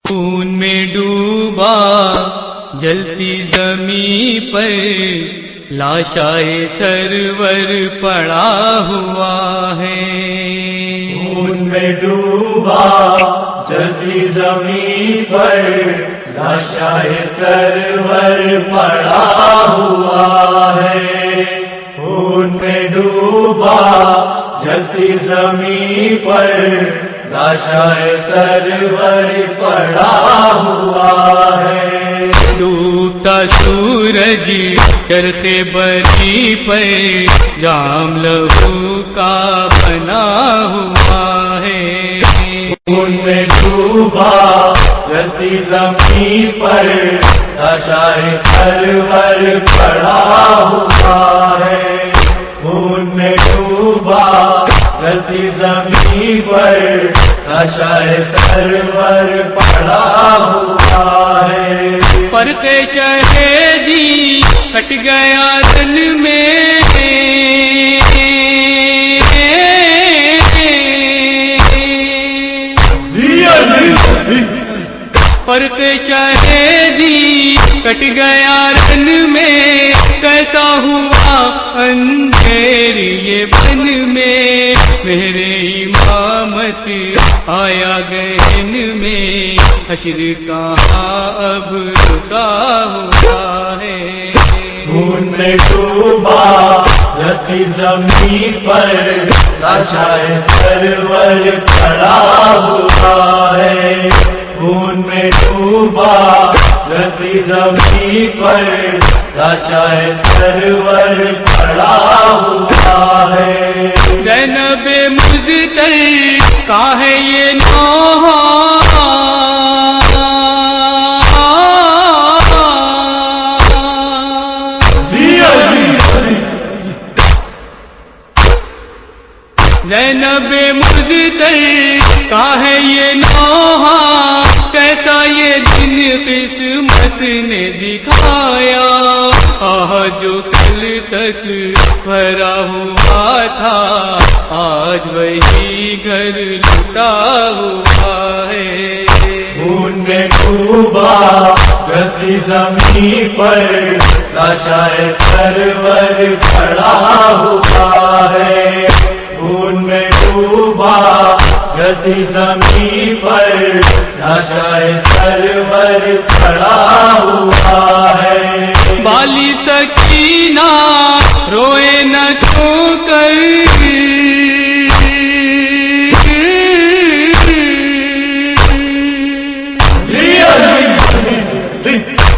خون میں ڈوبا جلتی زمین پر لاشائے سرور پڑا ہوا ہے. خون میں ڈوبا جلتی زمین پر لاشائے سرور پڑا ہوا ہے. خون میں ڈوبا جلتی زمین پر لاشائے سرور پڑا ہوا ہے. ڈوبتا سورج چرخ بری پر جام لہو کا بنا ہوا ہے. خون میں ڈوبا جلتی زمین پر لاشائے سرور پڑا ہوا ہے. خون میں ڈوبا جلتی زمین پر لاشائے سرور پڑا ہوا ہے. فرق شہیدی کٹ گیا رن میں فرق شہیدی کٹ گیا رن میں کیسا ہوا اندھیر یہ بن میں میرے امامت آیا گہن میں حشر کہاں اب رکا ہوا ہے. خون میں ڈوبا جلتی زمین پر لاشائے سرور پڑا ہوا ہے. خون میں ڈوبا جلتی زمین پر لاشائے سرور پڑا ہوا ہے. زینب مزتر کا ہے یہ نوحہ زینب مزتر کا ہے یہ نوحہ کیسا یہ دن قسمت نے دکھایا. جو کل تک بھرا ہوا تھا آج وہی گھر لٹا ہوا ہے. خون میں ڈوبا جلتی زمین پر لاشائے سرور پڑا ہوا ہے. خون میں ڈوبا جلتی زمین پر لاشائے سرور پڑا ہوا ہے. بالی سکینہ روئے نہ چھو کر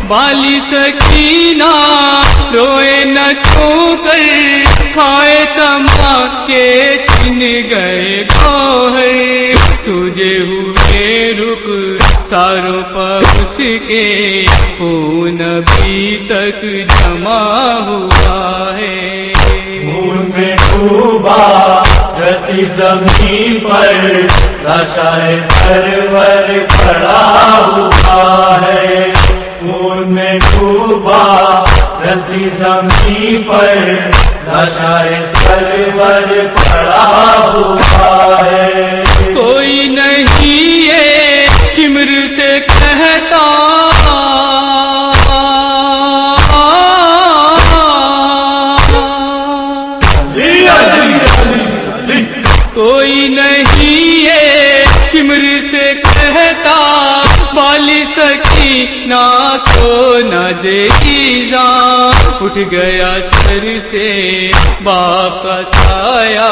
بالی سکینہ روئے نہ چھو کر کھائے تماچے چھن گئے گوہر تجھے ہوئے رخ ساروں پہنچ کے خون ابھی تک جمع ہوا ہے. خون میں ڈوبا جلتی زمین پر لاشائے سرور پڑا ہوا ہے. خون میں ڈوبا جلتی زمین پر لاشائے سرور پڑا ہوا ہے. کوئی نہیں یہ چمر سے کہتا کوئی نہیں یہ چمر سے کہتا بالی سکینہ کو نہ دیکھی جان اٹھ گیا سر سے باپ کا سایہ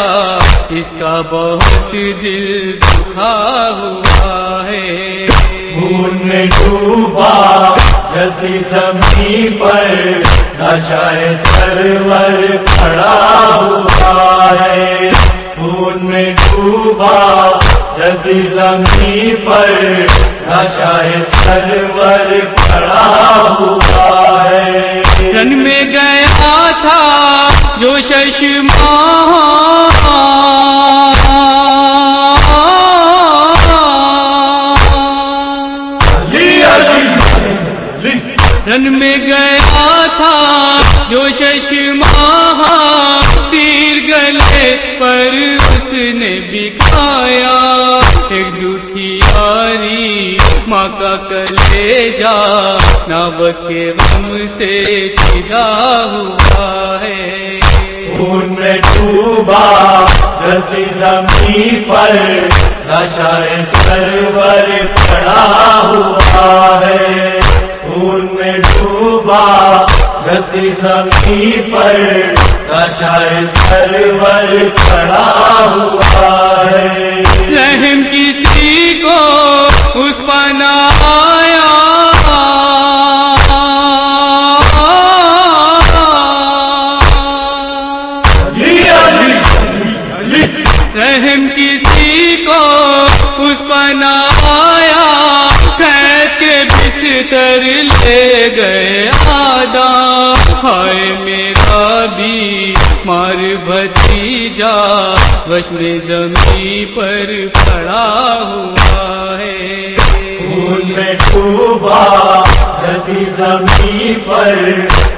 اس کا بہت دل دکھا ہوا ہے. خون میں ڈوبا جلتی زمین پر لاشائے سرور پڑا ہوا ہے. خون میں ڈوبا جلتی زمین پر لاشائے سرور پڑا ہوا ہے. رن میں گیا تھا جو ششماہ رن میں گیا تھا جو ششماہ تیر گلے پر اس نے بکھایا. ایک دکھیاری ماں کا کلیجا ناوک کے غم سے چھلا ہوا ہے خون میں ڈوبا جلتی زمین پر لاشائے سرور پڑا ہوا ہے خون میں ڈوبا جلتی زمین پر لاشائے سرور پڑا ہوا ہے رحم کسی کو اس پنا آیا رحم کسی کو اس پنا آیا خیز کے بستر لے گئے آدھا ہائے میرا بھی مار بھتیجا وشم زمین پر پڑا ہوا ہے خون میں ڈوبا جلتی زمین پر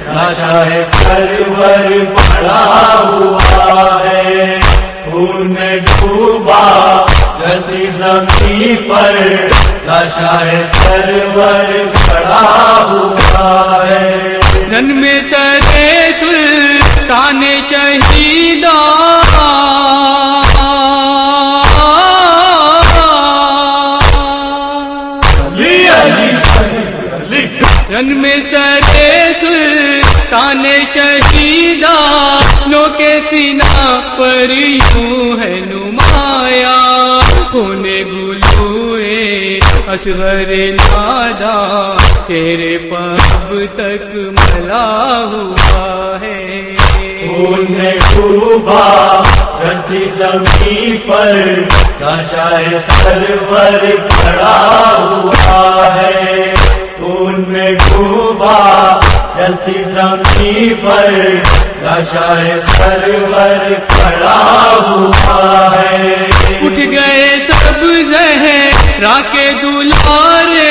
لاشائے سرور پڑا ہوا ہے خون میں ڈوبا جلتی زمین پر لاشائے سرور پڑا ہوا ہے رن میں سرے سلطان شہیدہ رن میں سرے سلطان شہیدہ نو کے سینہ پر یوں ہے نمایا کونے گلوئے اصغر نادا تیرے پاب تک ملا ہوا ہے خون میں ڈوبا جلتی زمین پر لاشائے سرور پڑا ہوا ہے خون میں ڈوبا جلتی زمین پر لاشائے سرور پڑا ہوا ہے اٹھ گئے سب زہرا کے دلارے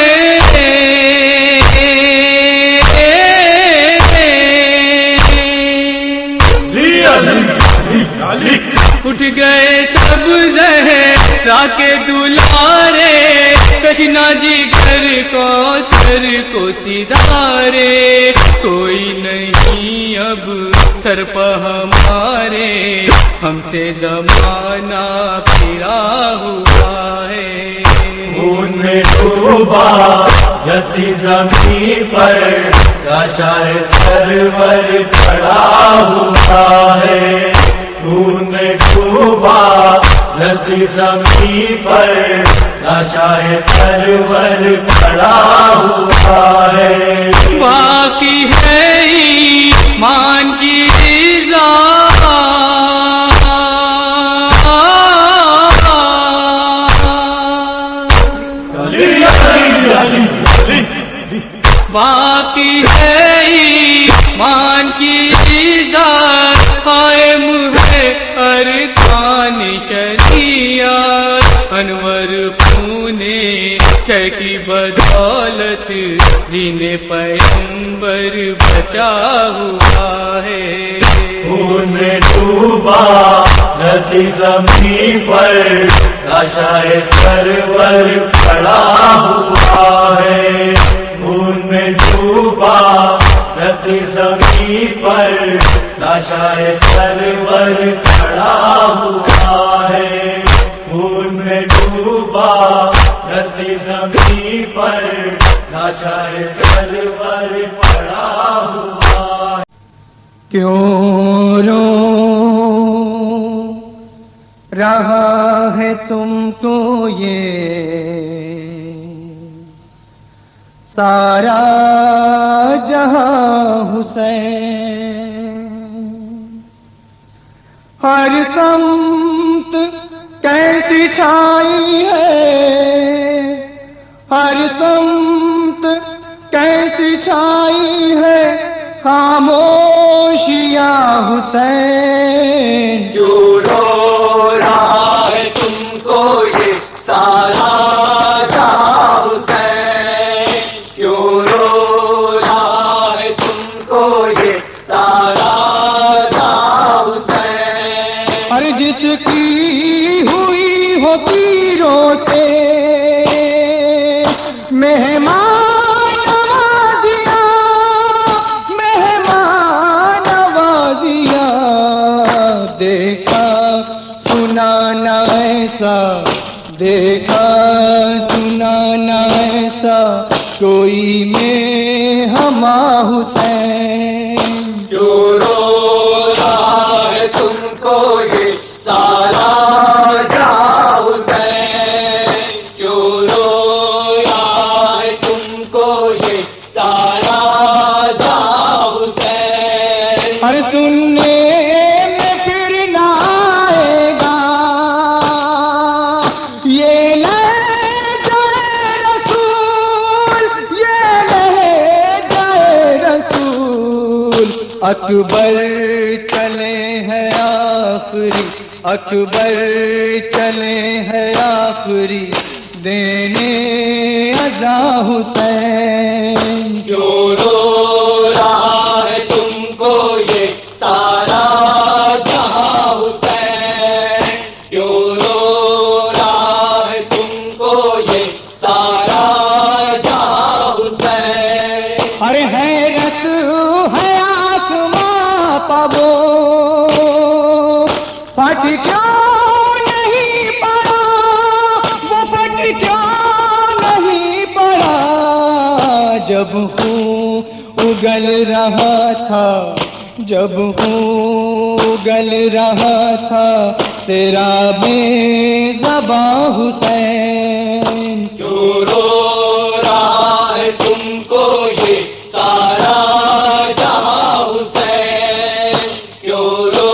اٹھ گئے سب زہرا کے دلارے کشنا جگر کو سر کو سدھارے کوئی نہیں اب سر پہ ہمارے ہم سے زمانہ پھرا ہوا ہے خون میں ڈوبا جلتی زمین پر لاشائے سرور پڑا ہوا ہے خون میں ڈوبا جلتی زمین پر لاشائے سرور پڑا ہوا ہے باقی ہے ایمان کی رضا باقی ہے ایمان کی رضا قائم ہے ارکان شریعت انور پونے کی بدولت دین پیغمبر بچا ہوا ہے خون میں ڈوبا جلتی زمین پر لاشائے سرور پڑا ہوا ہے خون میں ڈوبا جلتی زمین پر لاشائے سرور پڑا ہوا ہے خون میں ڈوبا جلتی زمین پر لاشائے سرور پڑا ہوا ہے کیوں رو رہا ہے تم کو یہ سارا جہاں حسین ہر سمت کیسی چھائی ہے ہر سمت کیسی چھائی ہے خاموشیاں حسین کیوں رو رہا ہے تم کو یہ سارا جہاں حسین کیوں رو رہا ہے تم کو یہ سارا جہاں حسین ہر جس کی ہوئی ہو تیروں سے مہمان نوازیاں مہمان نوازیاں دیکھا سنا نہ ایسا دیکھا سنا نہ ایسا کوئی میں ہما حسین کیوں رو رہا ہے تم کو یہ سارا جہاں حسین، کیوں رو رہا ہے تم کو یہ سارا جہاں حسین؟ ارے سننے میں پھر نہ آئے گا یہ لہجہ رسول یہ لہجہ رسول اکبر چلے ہیں آخری اکبر چلے ہیں آخری دینے عزا حسین کیوں رو رہا ہے تم کو یہ سارا جہاں حسین، کیوں رو رہا ہے تم کو یہ سارا جہاں حسین؟ ارے حیرت ہے آسماں پاو پھٹ کیوں نہیں پڑا وہ پھٹ کیوں نہیں پڑا جب خون اگل رہا تھا جب خون اگل رہا تھا تیرا بے زباں حسین کیوں رو رہا ہے تم کو یہ سارا جہاں حسین، کیوں رو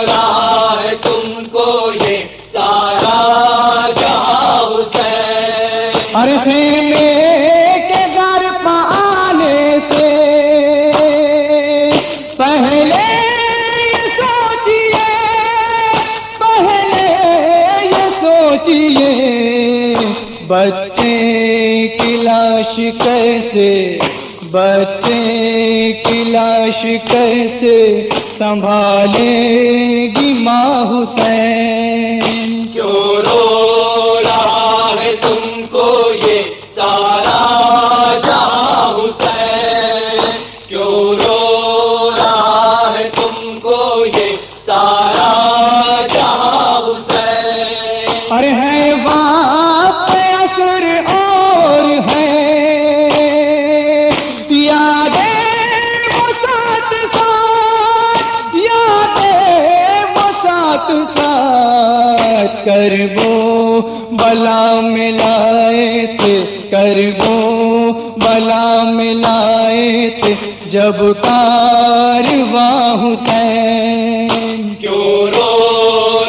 رہا ہے تم کو یہ سارا جہاں حسین؟ ارے خیمے کے در پہ آنے سے پہلے یہ سوچیے پہلے یہ سوچیے بچے کی لاش کیسے بچے کی لاش کیسے سنبھالے گی ماں حسین کیوں رو رہا ہے تم کو یہ سارا جہاں حسین، کیوں رو رہا ہے تم کو یہ سارا جہاں حسین؟ ارے ہے وقت عصر اور ہے یادیں وہ ساتھ ساتھ یادیں وہ ساتھ ساتھ کربو بلا ملائے تھے کربو بلا ملائے تھے جب کارواں حسین کیوں رو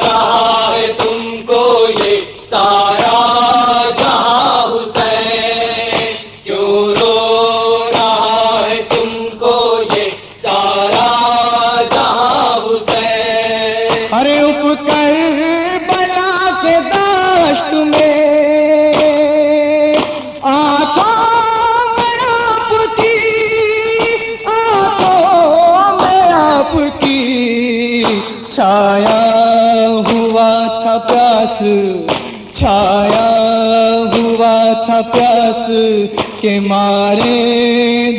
رہا ہے تم کو یہ سارا جہاں حسین، کیوں رو رہا ہے تم کو یہ سارا جہاں حسین؟ ارے اف کر بلا کے داشت میں آنکھوں میں آپ کی آنکھوں میں آپ کی چھایا ہوا تھا پیاس چھایا ہوا تھا پیاس کے مارے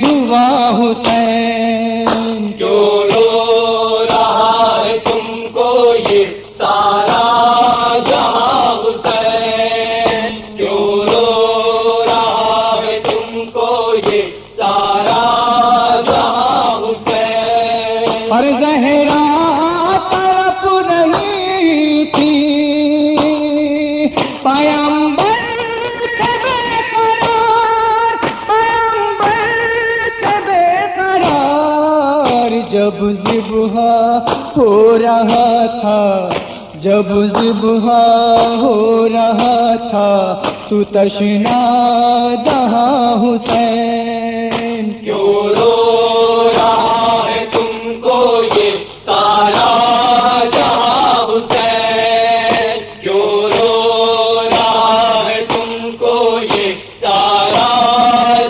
دعا حسین کیوں رو رہا ہے تم کو یہ سارا جہاں حسین، کیوں رو رہا ہے تم کو یہ سارا جہاں حسین؟ اور زہرا تڑپ رہی تھی پیمبر تھے بے قرار پیمبر تھے بے قرار جب ذبح ہو رہا تھا جب ذبح ہو رہا تھا تو تشنا دہاں حسین کیوں رو رہا ہے تم کو یہ سارا جہاں حسین، کیوں رو رہا ہے تم کو یہ سارا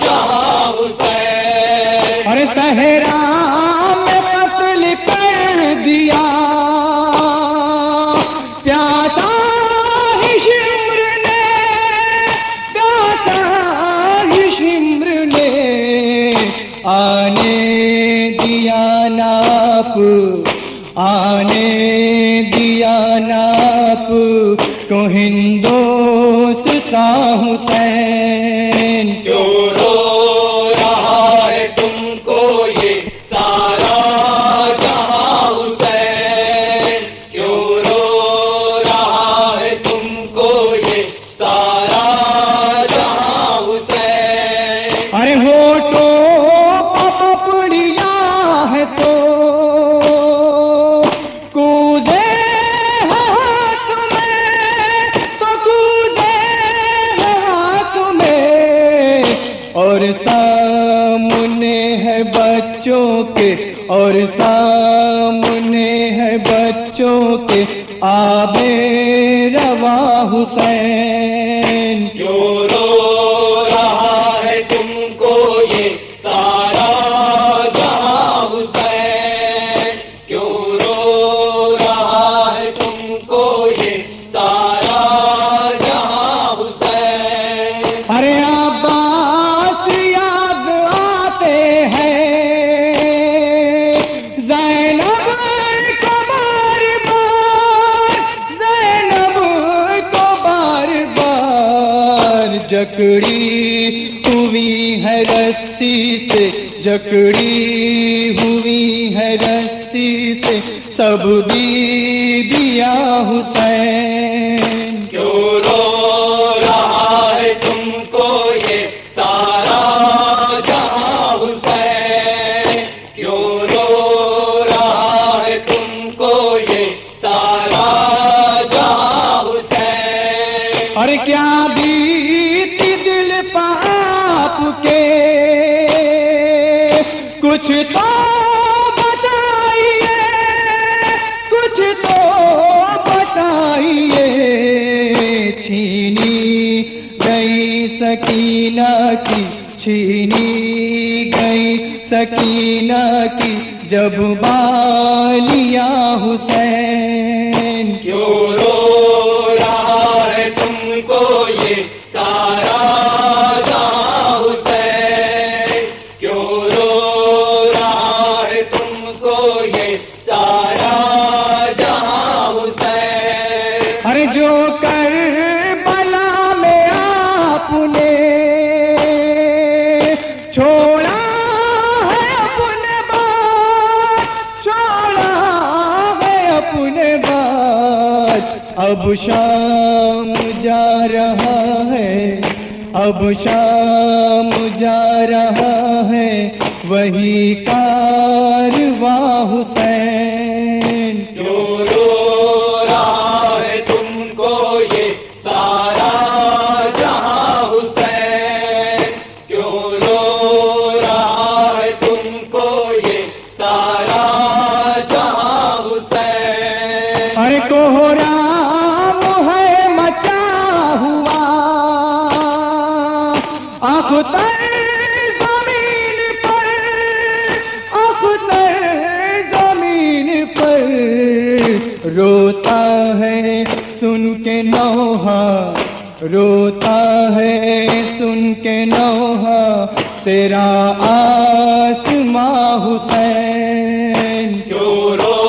جہاں حسین؟ اور صحرا میں قتل کر دیا پیاسا ہی شمر نے پیاسا آپ آنے دیا ناپ کو ہندوستاں حسین کیوں رو رہا ہے تم کو یہ سارا جہاں حسین کیوں رو رہا ہے تم کو یہ سارا جہاں حسین ارے ہوٹوں پپڑیا ہے تو کودے ہاتھ میں تو کودے ہاتھ میں اور سامنے ہے بچوں کے اور سامنے ہے بچوں کے آب رواں حسین کیوں رو رہا ہے تم کو یہ سارا جہاں حسین کیوں رو رہا ہے تم کو یہ سارا جہاں حسین ارے عباس یاد آتے ہیں زینب کو بار بار زینب کو بار بار جکڑی ہوئی ہے رسی سے جکڑی ہوئی ہے رسی سے سب بیبیاں حسین کیوں رو رہا ہے تم کو یہ سارا جہاں حسین کیوں رو رہا ہے تم کو یہ سارا جہاں حسین اور کیا بیتی دل پاپ کے کچھ تو بتائیے کچھ تو بتائیے چھینی گئی سکینہ کی چھینی گئی سکینہ کی جب بالیاں حسین کیوں رو رہا ہے تم کو یہ سارا جہاں حسین کیوں رو رہا ہے تم کو یہ سارا جہاں حسین ارے جو کربلا میں آپ نے چھوڑا ہے اپنے بات چھوڑا ہے اپنے بات اب شام جا رہا ہے اب شام جا رہا ہے وہی کارواں حسین کیوں رو رہا ہے تم کو یہ سارا جہاں حسین کیوں رو رہا ہے تم کو یہ سارا جہاں حسین ارے کوہرام ہے مچا ہوا اختر زمین پر اختر زمین پر روتا ہے سن کے نوحہ روتا ہے سن کے نوحہ تیرا آسماں حسین کیوں رو